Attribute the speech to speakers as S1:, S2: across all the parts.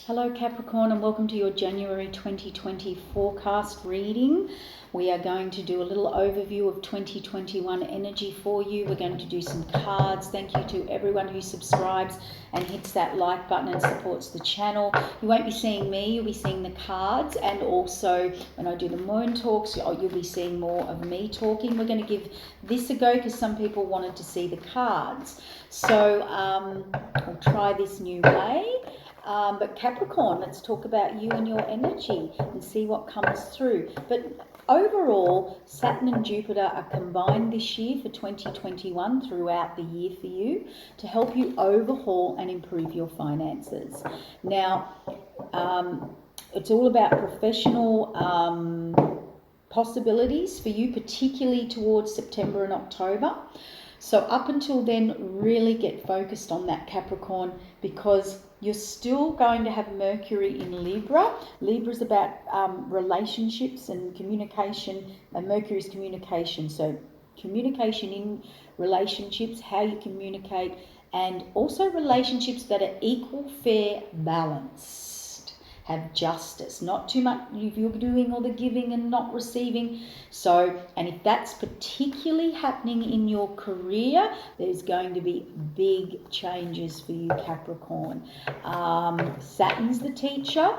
S1: Hello Capricorn, and welcome to your January 2020 forecast reading. We are going to do a little overview of 2021 energy for you. We're going to do some cards. Thank you to everyone who subscribes and hits that like button and supports the channel. You won't be seeing me, you'll be seeing the cards, and also when I do the moon talks, you'll be seeing more of me talking. We're going to give this a go because some people wanted to see the cards. So I'll try this new way. But Capricorn, let's talk about you and your energy and see what comes through. But overall, Saturn and Jupiter are combined this year for 2021 throughout the year for you to help you overhaul and improve your finances. Now, it's all about professional possibilities for you, particularly towards September and October. So up until then, really get focused on that, Capricorn, because you're still going to have Mercury in Libra. Libra is about relationships and communication, and Mercury is communication. So communication in relationships, how you communicate, and also relationships that are equal, fair, balanced. Have justice, not too much if you're doing all the giving and not receiving. So, and if that's particularly happening in your career, there's going to be big changes for you, Capricorn. Saturn's the teacher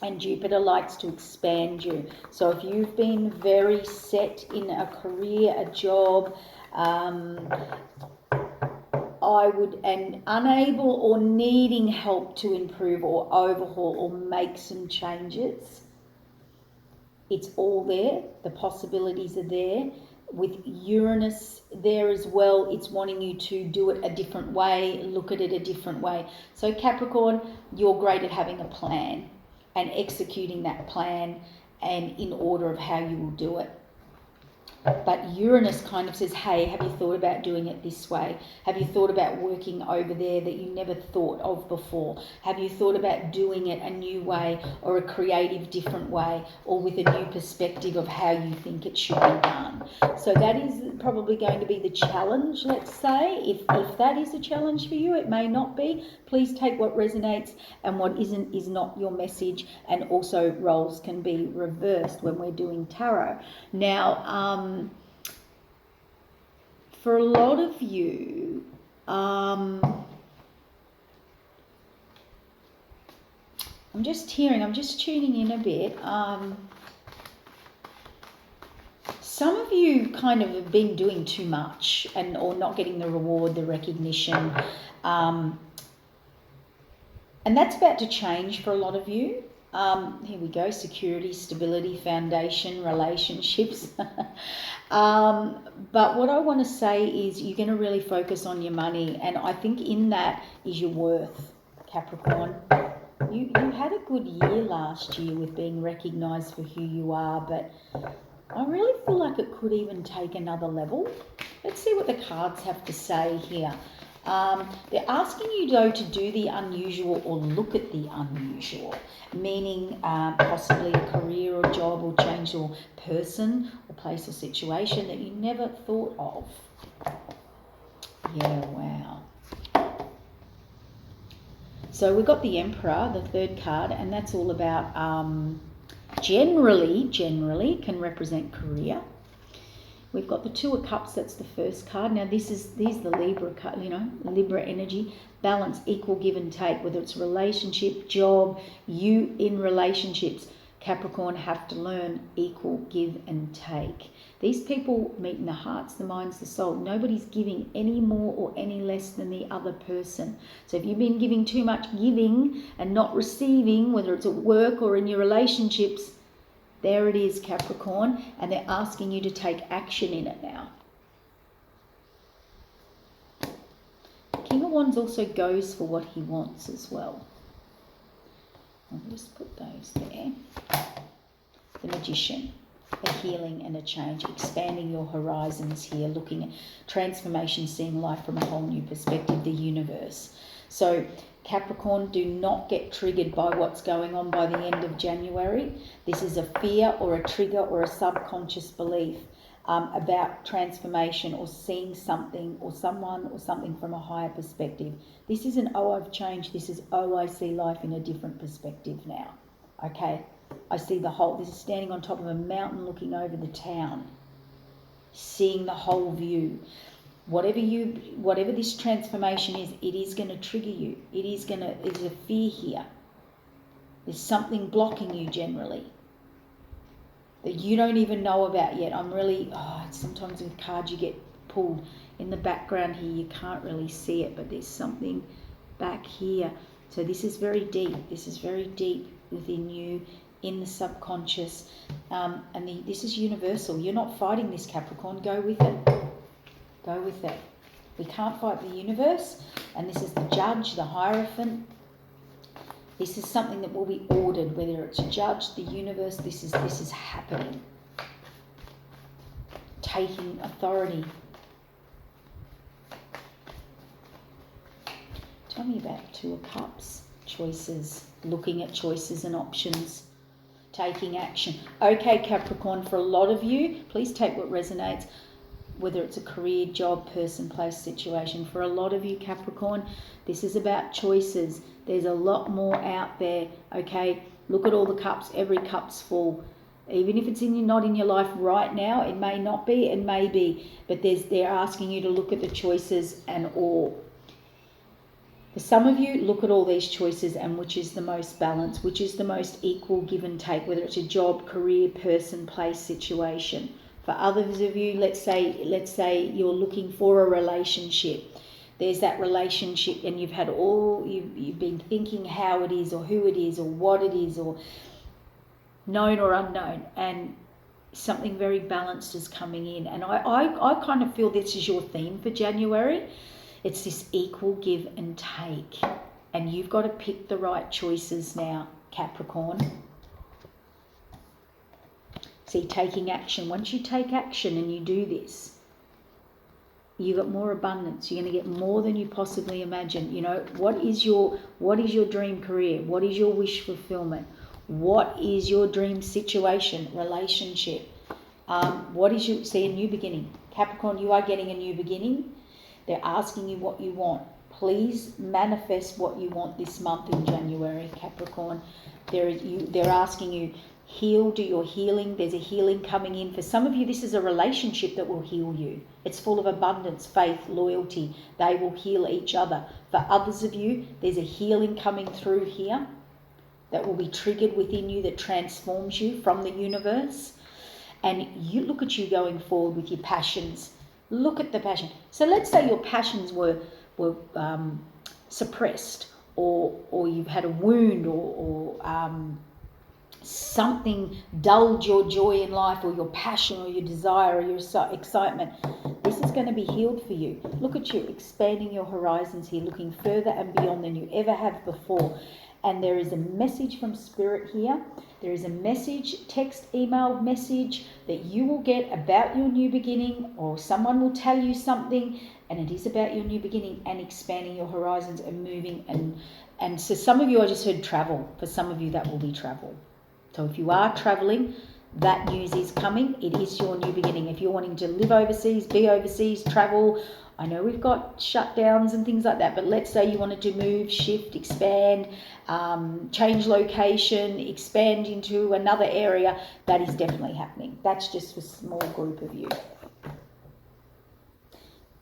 S1: and Jupiter likes to expand you. So if you've been very set in a career, a job, and unable or needing help to improve or overhaul or make some changes, it's all there. The possibilities are there. With Uranus there as well, it's wanting you to do it a different way, look at it a different way. So Capricorn, you're great at having a plan and executing that plan and in order of how you will do it. But Uranus kind of says, hey, have you thought about doing it this way? Have you thought about working over there that you never thought of before? Have you thought about doing it a new way or a creative different way or with a new perspective of how you think it should be done? So that is probably going to be the challenge, let's say. If that is a challenge for you, it may not be. Please take what resonates and what isn't is not your message. And also roles can be reversed when we're doing tarot. Now, for a lot of you, I'm just tuning in a bit. Some of you kind of have been doing too much or not getting the reward, the recognition. And that's about to change for a lot of you. Here we go, security, stability, foundation, relationships. But what I want to say is you're going to really focus on your money. And I think in that is your worth, Capricorn. You had a good year last year with being recognised for who you are, but I really feel like it could even take another level. Let's see what the cards have to say here. They're asking you, though, to do the unusual or look at the unusual, meaning possibly a career or job or change or person or place or situation that you never thought of. Yeah, wow. So we've got the Emperor, the third card, and that's all about generally can represent career. We've got the Two of Cups, that's the first card. Now these the Libra card, Libra energy, balance, equal give and take, whether it's relationship, job, you in relationships, Capricorn have to learn equal give and take. These people meet in the hearts, the minds, the soul. Nobody's giving any more or any less than the other person. So if you've been giving too much giving and not receiving, whether it's at work or in your relationships, there it is, Capricorn, and they're asking you to take action in it now. King of Wands also goes for what he wants as well. I'll just put those there. The Magician, a healing and a change, expanding your horizons here, looking at transformation, seeing life from a whole new perspective, the universe. So Capricorn, do not get triggered by what's going on by the end of January. This is a fear or a trigger or a subconscious belief. about transformation or seeing something or someone or something from a higher perspective. This isn't, oh, I've changed. This is, oh, I see life in a different perspective now. Okay, I see the whole. This is standing on top of a mountain looking over the town, seeing the whole view. Whatever this transformation is, it is going to trigger you. There's a fear here. There's something blocking you generally that you don't even know about yet. Sometimes with cards you get pulled in the background here, you can't really see it, but there's something back here. So this is very deep. This is very deep within you, in the subconscious, this is universal. You're not fighting this, Capricorn. Go with it. Go with it. We can't fight the universe, and this is the Judge, the Hierophant. This is something that will be ordered, whether it's a judge, the universe. This is happening. Taking authority. Tell me about Two of Cups. Choices. Looking at choices and options. Taking action. Okay, Capricorn, for a lot of you, please take what resonates, whether it's a career, job, person, place, situation. For a lot of you, Capricorn, this is about choices. There's a lot more out there, okay? Look at all the cups. Every cup's full. Even if it's not in your life right now, it may not be, it may be, but they're asking you to look at the choices and all. For some of you, look at all these choices and which is the most balanced, which is the most equal give and take, whether it's a job, career, person, place, situation. For others of you, let's say you're looking for a relationship. There's that relationship and you've been thinking how it is or who it is or what it is or known or unknown, and something very balanced is coming in. And I kind of feel this is your theme for January. It's this equal give and take. And you've got to pick the right choices now, Capricorn. See, taking action. Once you take action and you do this, you got more abundance. You're going to get more than you possibly imagine. You know, what is your dream career? What is your wish fulfillment? What is your dream situation, relationship? See, a new beginning. Capricorn, you are getting a new beginning. They're asking you what you want. Please manifest what you want this month in January, Capricorn. They're asking you, heal, do your healing. There's a healing coming in. For some of you, this is a relationship that will heal you. It's full of abundance, faith, loyalty. They will heal each other. For others of you, there's a healing coming through here that will be triggered within you that transforms you from the universe. And you look at you going forward with your passions. Look at the passion. So let's say your passions were suppressed, or you've had a wound, or something dulled your joy in life, or your passion, or your desire, or your excitement. This is going to be healed for you. Look at you expanding your horizons here, looking further and beyond than you ever have before. And there is a message from Spirit here. There is a message, text, email, message that you will get about your new beginning, or someone will tell you something, and it is about your new beginning and expanding your horizons and moving. And so some of you, I just heard travel. For some of you, that will be travel. So if you are traveling, that news is coming. It is your new beginning. If you're wanting to live overseas, be overseas, travel, I know we've got shutdowns and things like that, but let's say you wanted to move, shift, expand, change location, expand into another area, that is definitely happening. That's just for a small group of you.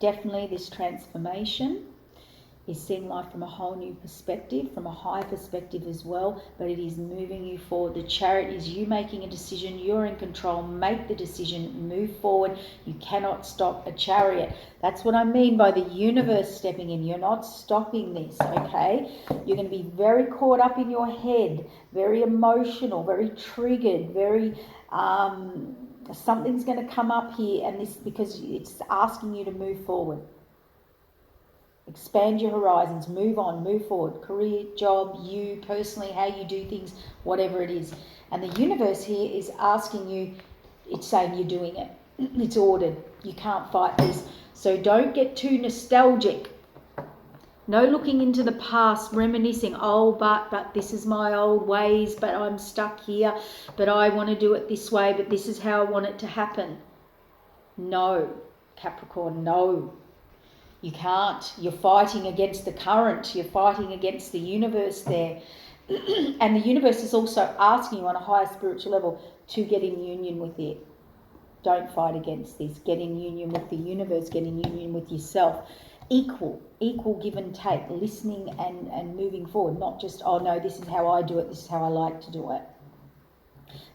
S1: Definitely this transformation is seeing life from a whole new perspective, from a high perspective as well, but it is moving you forward. The Chariot is you making a decision. You're in control. Make the decision. Move forward. You cannot stop a Chariot. That's what I mean by the universe stepping in. You're not stopping this, okay? You're going to be very caught up in your head, very emotional, very triggered, very... something's going to come up here, and this because it's asking you to move forward. Expand your horizons, move on, move forward. Career, job, you personally, how you do things, whatever it is. And the universe here is asking you, it's saying you're doing it. It's ordered. You can't fight this. So don't get too nostalgic. No looking into the past, reminiscing, but this is my old ways, but I'm stuck here, but I want to do it this way, but this is how I want it to happen. No, Capricorn, no. You can't. You're fighting against the current. You're fighting against the universe there. And the universe is also asking you on a higher spiritual level to get in union with it. Don't fight against this. Get in union with the universe. Get in union with yourself. Equal give and take. Listening and moving forward. Not just, oh no, this is how I do it. This is how I like to do it.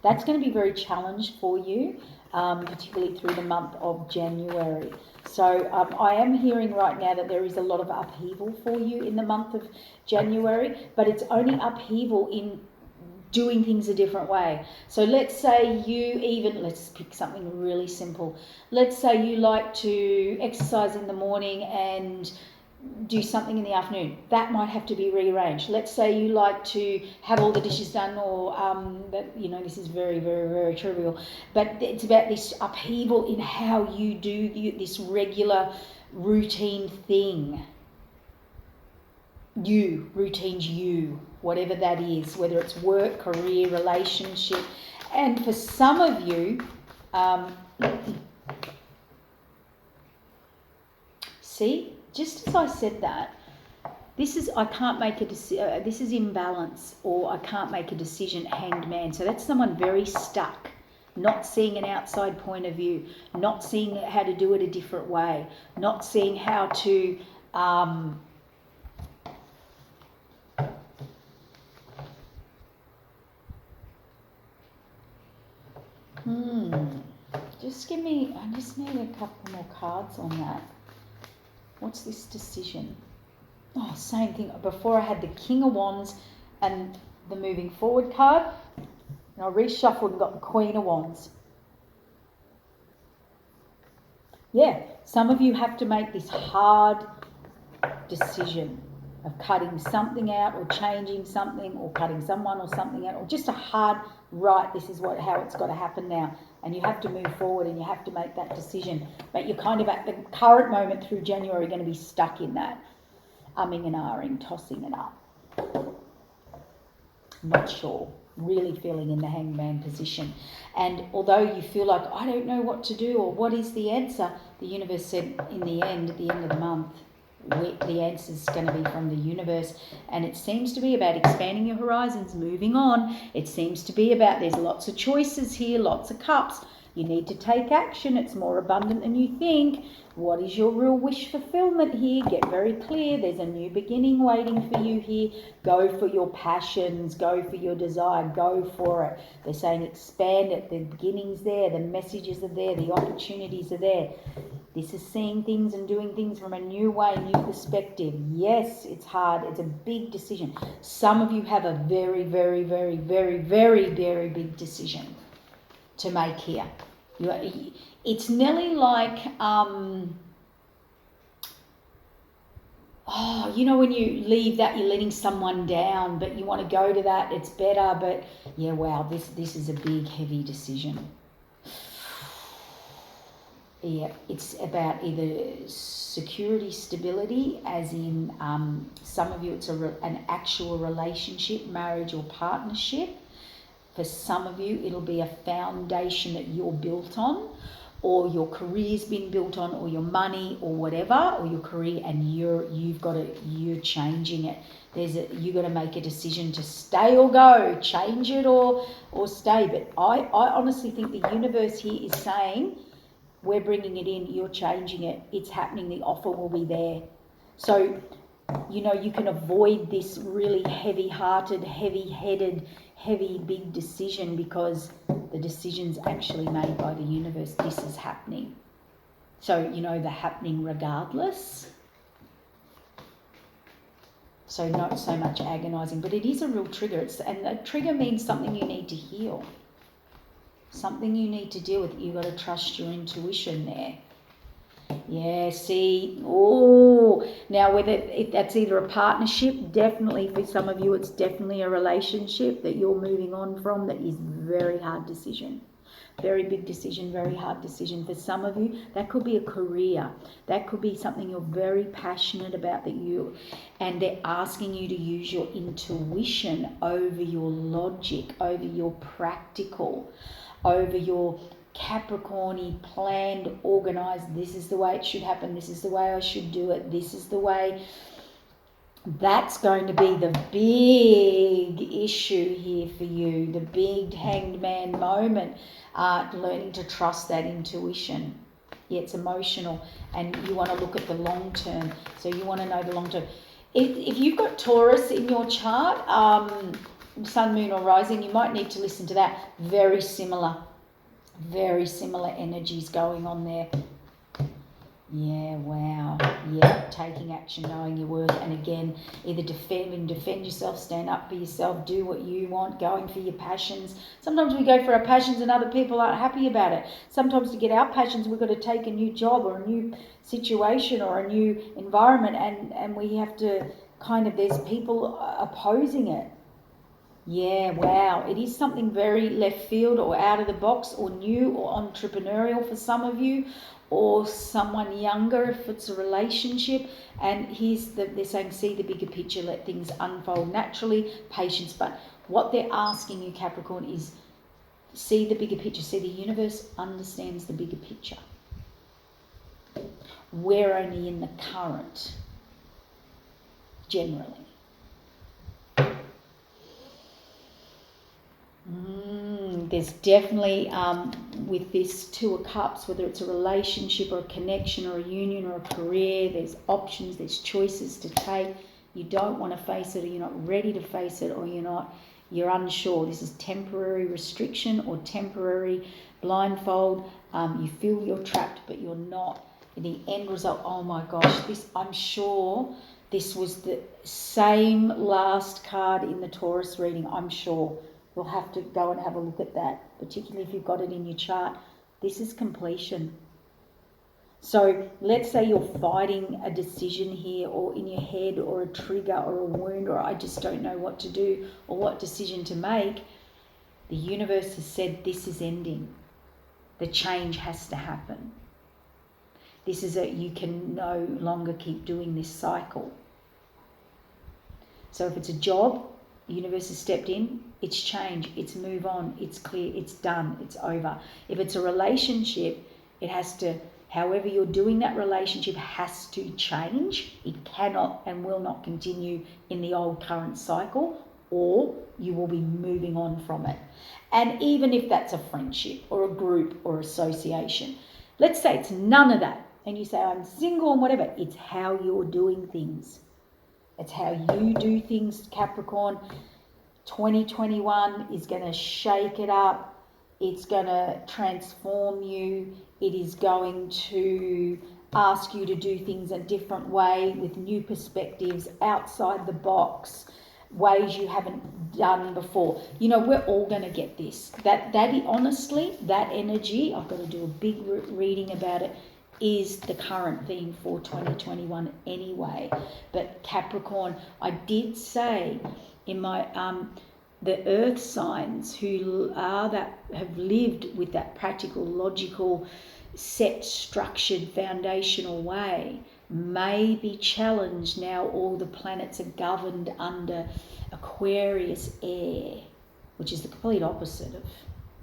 S1: That's going to be very challenged for you, particularly through the month of January. So I am hearing right now that there is a lot of upheaval for you in the month of January, but it's only upheaval in doing things a different way. So let's say let's pick something really simple. Let's say you like to exercise in the morning and do something in the afternoon. That might have to be rearranged. Let's say you like to have all the dishes done, or this is very, very, very trivial, but it's about this upheaval in how you do this regular routine thing. Whatever that is, whether it's work, career, relationship. And for some of you, see, just as I said that, this is imbalance, or I can't make a decision, hanged man. So that's someone very stuck, not seeing an outside point of view, not seeing how to do it a different way, not seeing how to I just need a couple more cards on that. What's this decision? Oh, same thing. Before I had the King of Wands and the moving forward card, and I reshuffled and got the Queen of Wands. Yeah, some of you have to make this hard decision of cutting something out, or changing something, or cutting someone or something out, or just a hard, right, this is how it's got to happen now. And you have to move forward and you have to make that decision. But you're kind of at the current moment through January going to be stuck in that, umming and ahhing, tossing it up. Not sure, really feeling in the hangman position. And although you feel like, I don't know what to do or what is the answer, the universe said in the end, at the end of the month, the answer is going to be from the universe. And it seems to be about expanding your horizons, moving on. It seems to be about, there's lots of choices here, lots of cups. You need to take action. It's more abundant than you think. What is your real wish fulfillment here? Get very clear. There's a new beginning waiting for you here. Go for your passions. Go for your desire. Go for it. They're saying expand it. The beginning's there. The messages are there. The opportunities are there. This is seeing things and doing things from a new way, new perspective. Yes, it's hard. It's a big decision. Some of you have a very, very, very, very, very, very big decision to make here. It's nearly like, when you leave that, you're letting someone down, but you want to go to that, it's better, but yeah, wow, this is a big, heavy decision. Yeah, it's about either security, stability, as in some of you it's an actual relationship, marriage or partnership. For some of you, it'll be a foundation that you're built on, or your career's been built on, or your money, or whatever, or your career, and you're changing it. You got to make a decision to stay or go, change it or stay. But I honestly think the universe here is saying, we're bringing it in, you're changing it, it's happening, the offer will be there. So, you can avoid this really heavy-hearted, heavy-headed, heavy, big decision, because the decision's actually made by the universe. This is happening. So, the happening regardless. So not so much agonizing, but it is a real trigger. And a trigger means something you need to heal. Something you need to deal with. You've got to trust your intuition there. Yeah, see, now whether that's either a partnership, definitely for some of you it's definitely a relationship that you're moving on from, that is very hard decision. Very big decision, very hard decision. For some of you, that could be a career. That could be something you're very passionate about, and they're asking you to use your intuition over your logic, over your practical, over your Capricorn, planned, organised. This is the way it should happen. This is the way I should do it. This is the way. That's going to be the big issue here for you, the big hanged man moment, learning to trust that intuition. Yeah, it's emotional, and you want to look at the long term. So you want to know the long term. If you've got Taurus in your chart, sun, moon or rising, you might need to listen to that. Very similar energies going on there. Yeah, wow. Yeah, taking action, knowing your worth, and again, either defend yourself, stand up for yourself, do what you want, going for your passions. Sometimes we go for our passions and other people aren't happy about it. Sometimes to get our passions, we've got to take a new job or a new situation or a new environment, and we have to there's people opposing it. Yeah, wow. It is something very left field or out of the box or new or entrepreneurial for some of you, or someone younger if it's a relationship. And they're saying, see the bigger picture, let things unfold naturally, patience. But what they're asking you, Capricorn, is see the bigger picture. See, the universe understands the bigger picture. We're only in the current, generally. There's definitely, with this Two of Cups, whether it's a relationship or a connection or a union or a career, there's options, there's choices to take. You don't want to face it, or you're not ready to face it, or you're unsure. This is temporary restriction or temporary blindfold. You feel you're trapped, but you're not. In the end result, oh my gosh, I'm sure this was the same last card in the Taurus reading, I'm sure. We'll have to go and have a look at that, particularly if you've got it in your chart. This is completion. So let's say you're fighting a decision here, or in your head, or a trigger, or a wound, or I just don't know what to do or what decision to make. The universe has said this is ending. The change has to happen. This is you can no longer keep doing this cycle. So if it's a job, the universe has stepped in, it's change, it's move on, it's clear, it's done, it's over. If it's a relationship, it has to, however you're doing that relationship has to change. It cannot and will not continue in the old current cycle, or you will be moving on from it. And even if that's a friendship or a group or association, let's say it's none of that, and you say, I'm single and whatever, it's how you're doing things. It's how you do things, Capricorn. 2021 is going to shake it up. It's going to transform you. It is going to ask you to do things a different way, with new perspectives, outside the box, ways you haven't done before. We're all going to get this. That honestly, that energy, I've got to do a big reading about it, is the current theme for 2021 anyway. But Capricorn, I did say in my the earth signs who have lived with that practical, logical, set, structured, foundational way may be challenged now. All the planets are governed under Aquarius air, which is the complete opposite of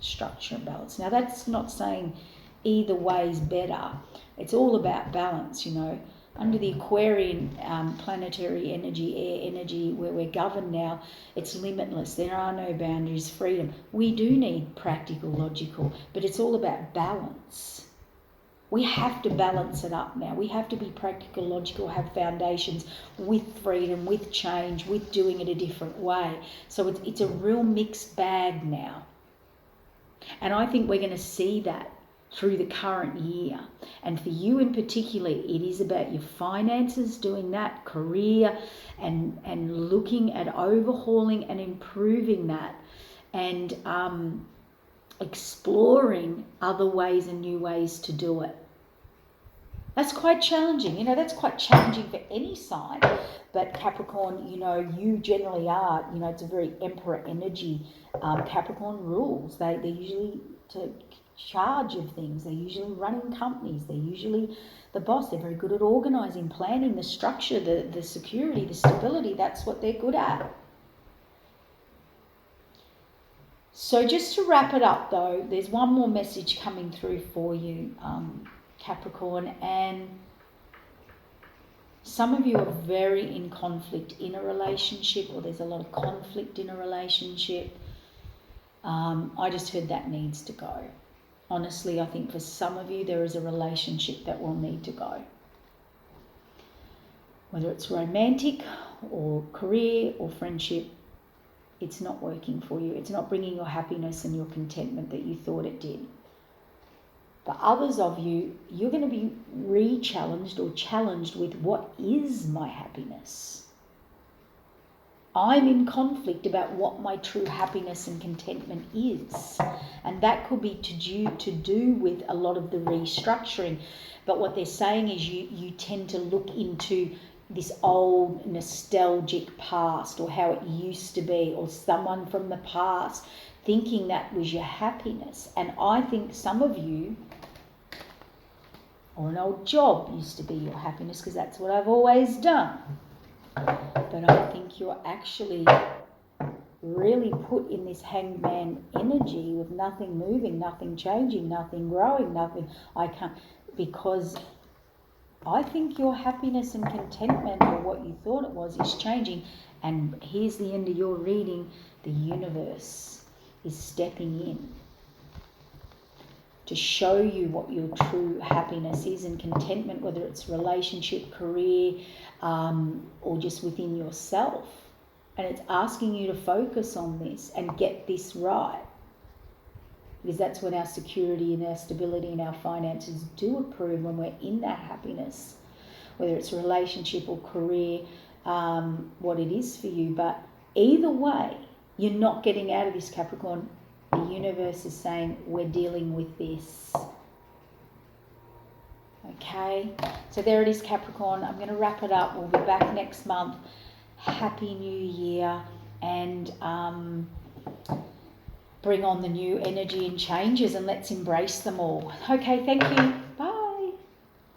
S1: structure and balance. Now that's not saying either way is better. It's all about balance, Under the Aquarian planetary energy, air energy, where we're governed now, it's limitless. There are no boundaries, freedom. We do need practical, logical, but it's all about balance. We have to balance it up now. We have to be practical, logical, have foundations with freedom, with change, with doing it a different way. So it's a real mixed bag now. And I think we're going to see that through the current year. And for you in particular, it is about your finances, doing that, career, and looking at overhauling and improving that, and exploring other ways and new ways to do it. That's quite challenging. That's quite challenging for any sign. But Capricorn, you generally are, it's a very emperor energy. Capricorn rules. They're usually to charge of things. They're usually running companies. They're usually the boss. They're very good at organising, planning, the structure, the security, the stability. That's what they're good at. So just to wrap it up though, there's one more message coming through for you, Capricorn, and some of you are very in conflict in a relationship, or there's a lot of conflict in a relationship. I just heard that needs to go. Honestly, I think for some of you there is a relationship that will need to go. Whether it's romantic or career or friendship, it's not working for you. It's not bringing your happiness and your contentment that you thought it did. For others of you, you're going to be re-challenged or challenged with, what is my happiness? I'm in conflict about what my true happiness and contentment is. And that could be to do with a lot of the restructuring. But what they're saying is you tend to look into this old nostalgic past, or how it used to be, or someone from the past, thinking that was your happiness. And I think some of you, or an old job used to be your happiness, because that's what I've always done. But I think you're actually really put in this hangman energy with nothing moving, nothing changing, nothing growing, nothing. Because I think your happiness and contentment, or what you thought it was, is changing. And here's the end of your reading. The universe is stepping in to show you what your true happiness is and contentment, whether it's relationship, career, or just within yourself. And it's asking you to focus on this and get this right. Because that's when our security and our stability and our finances do improve, when we're in that happiness, whether it's a relationship or career, what it is for you. But either way, you're not getting out of this, Capricorn. The universe is saying, we're dealing with this. Okay, so there it is, Capricorn. I'm going to wrap it up. We'll be back next month. Happy New Year, and bring on the new energy and changes, and let's embrace them all. Okay, thank you. Bye.